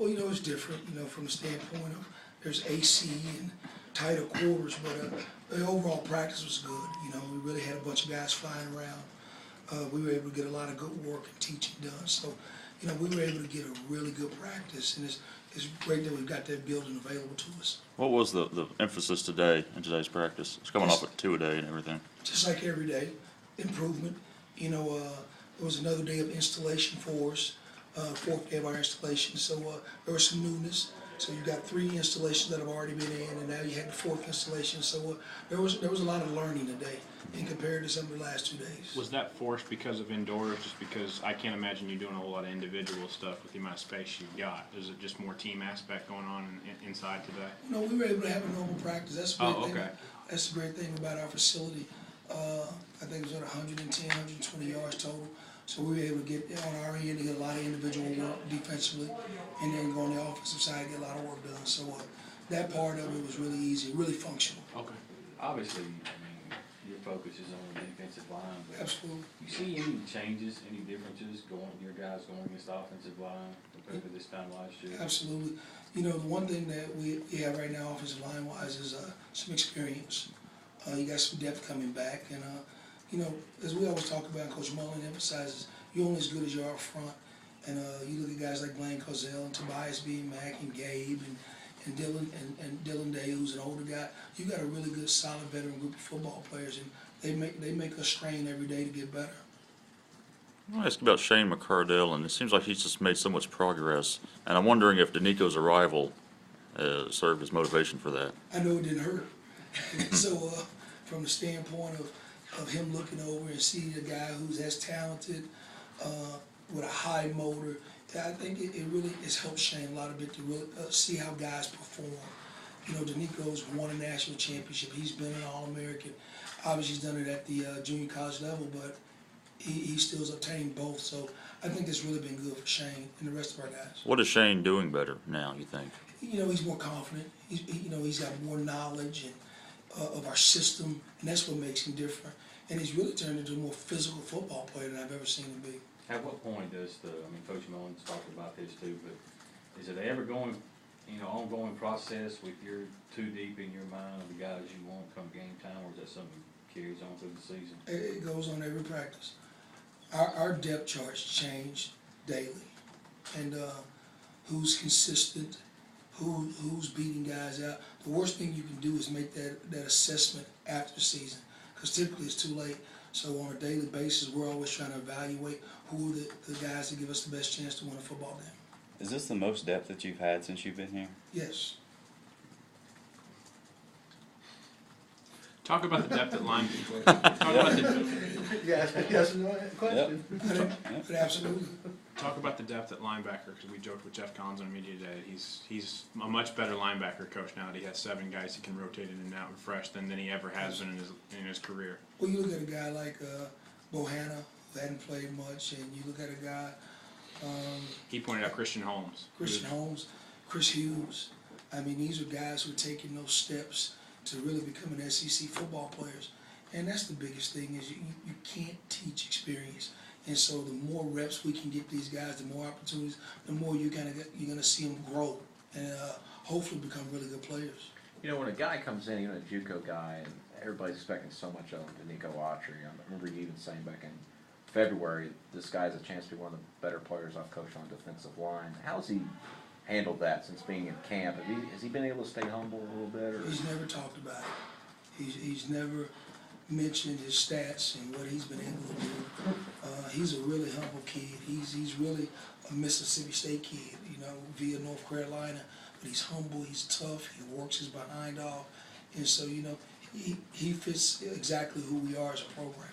Well, it's different, from the standpoint of there's AC and tighter quarters, but the overall practice was good. We really had a bunch of guys flying around. We were able to get a lot of good work and teaching done. So, we were able to get a really good practice, and it's great that we've got that building available to us. What was the emphasis today in today's practice? It's coming off at 2 a day and everything. Just like every day, improvement. There was another day of installation for us, fourth day of our installation, so there was some newness. So you got 3 installations that have already been in, and now you had the 4th installation. So there was a lot of learning today, in compared to some of the last 2 days. Was that forced because of indoors? Just because I can't imagine you doing a whole lot of individual stuff with the amount of space you've got. Is it just more team aspect going on inside today? No, we were able to have a normal practice. That's the great thing. Okay. That's the great thing about our facility. I think it was at 110, 120 yards total. So we were able to get on our end to get a lot of individual work defensively, and then go on the offensive side and get a lot of work done. So that part of it was really easy, really functional. Okay. Obviously, your focus is on the defensive line, but Absolutely. you see any changes, any differences your guys going against the offensive line compared to this time last year? Absolutely. The one thing that we have right now, offensive line-wise, is some experience. You got some depth coming back, and as we always talk about, Coach Mullen emphasizes, you're only as good as you are up front. And you look at guys like Blaine Cozell and Tobias B. Mack and Gabe and Dylan and Dylan Day, who's an older guy. You got a really good, solid veteran group of football players, and they make us train every day to get better. I want to ask about Shane McCardell, and it seems like he's just made so much progress. And I'm wondering if Danico's arrival served as motivation for that. I know it didn't hurt. So from the standpoint of him looking over and seeing a guy who's as talented, with a high motor, I think it really has helped Shane a lot a bit to really see how guys perform. Danico's won a national championship. He's been an All-American. Obviously, he's done it at the junior college level, but he still's obtained both. So I think that's really been good for Shane and the rest of our guys. What is Shane doing better now, you think? He's more confident. He's got more knowledge of our system, and that's what makes him different. And he's really turned into a more physical football player than I've ever seen him be. At what point does Coach Mullen's talked about this too, but is it ever going, ongoing process with you're too deep in your mind of the guys you want come game time, or is that something that carries on through the season? It goes on every practice. Our depth charts change daily, and who's consistent, who's beating guys out. The worst thing you can do is make that assessment after the season, because typically it's too late. So on a daily basis, we're always trying to evaluate who are the guys that give us the best chance to win a football game. Is this the most depth that you've had since you've been here? Yes. Talk about the depth at line. Talk about Yes, no question. But absolutely. Talk about the depth at linebacker, because we joked with Jeff Collins on media today. He's a much better linebacker coach now that he has 7 guys he can rotate in and out and fresh than he ever has been in his career. Well, you look at a guy like Bohanna, who hadn't played much, and you look at a guy, He pointed out Christian Holmes. Christian Holmes, Chris Hughes. I mean, these are guys who are taking those steps to really become an SEC football players. And that's the biggest thing, is you can't teach experience. And so the more reps we can get these guys, the more opportunities, the more you're gonna see them grow and hopefully become really good players. When a guy comes in, a JUCO guy, and everybody's expecting so much of him, Danico Autry. I remember you even saying back in February, this guy has a chance to be one of the better players I've coached on defensive line. How's he handled that since being in camp? Has he been able to stay humble a little bit? Or? He's never talked about it. He's never mentioned his stats and what he's been able to do. He's a really humble kid. He's really a Mississippi State kid, via North Carolina. But he's humble, he's tough, he works his behind off. And so, he fits exactly who we are as a program.